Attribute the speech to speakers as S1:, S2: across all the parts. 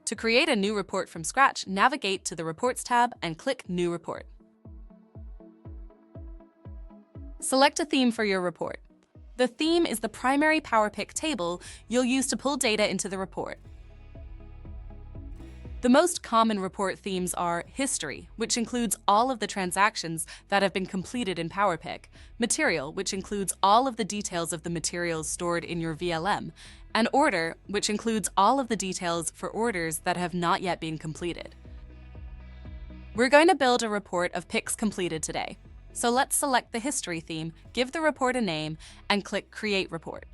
S1: To create a new report from scratch, navigate to the Reports tab and click New Report. Select a theme for your report. The theme is the primary PowerPick table you'll use to pull data into the report. The most common report themes are History, which includes all of the transactions that have been completed in PowerPick, Material, which includes all of the details of the materials stored in your VLM, and Order, which includes all of the details for orders that have not yet been completed. We're going to build a report of picks completed today. So let's select the History theme, give the report a name, and click Create Report.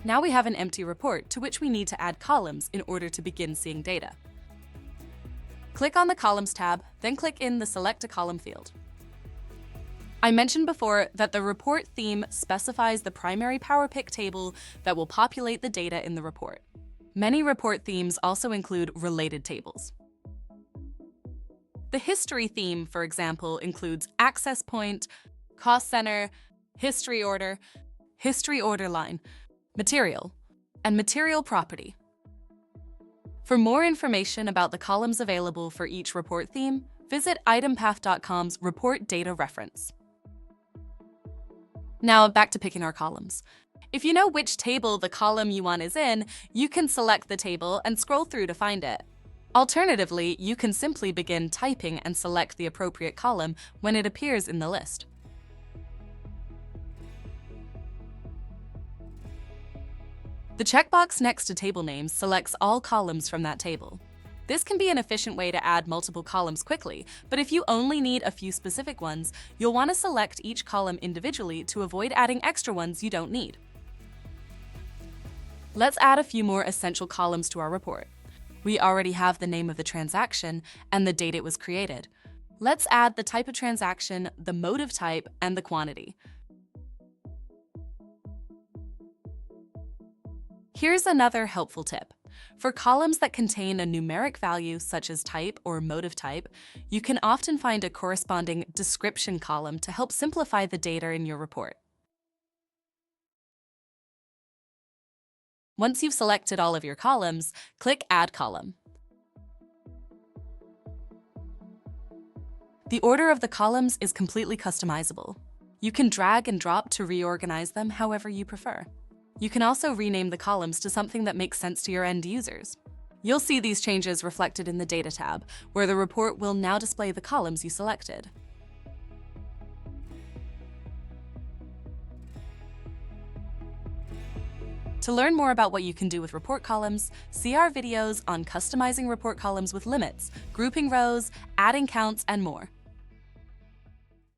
S1: Now we have an empty report to which we need to add columns in order to begin seeing data. Click on the Columns tab, then click in the Select a Column field. I mentioned before that the report theme specifies the primary PowerPick table that will populate the data in the report. Many report themes also include related tables. The History theme, for example, includes Access Point, Cost Center, History Order Line, Material, and Material Property. For more information about the columns available for each report theme, visit ItemPath.com's Report Data Reference. Now back to picking our columns. If you know which table the column you want is in, you can select the table and scroll through to find it. Alternatively, you can simply begin typing and select the appropriate column when it appears in the list. The checkbox next to table names selects all columns from that table. This can be an efficient way to add multiple columns quickly, but if you only need a few specific ones, you'll want to select each column individually to avoid adding extra ones you don't need. Let's add a few more essential columns to our report. We already have the name of the transaction and the date it was created. Let's add the type of transaction, the motive type, and the quantity. Here's another helpful tip. For columns that contain a numeric value such as type or motive type, you can often find a corresponding description column to help simplify the data in your report. Once you've selected all of your columns, click Add Column. The order of the columns is completely customizable. You can drag and drop to reorganize them however you prefer. You can also rename the columns to something that makes sense to your end users. You'll see these changes reflected in the Data tab, where the report will now display the columns you selected. To learn more about what you can do with report columns, see our videos on customizing report columns with limits, grouping rows, adding counts, and more.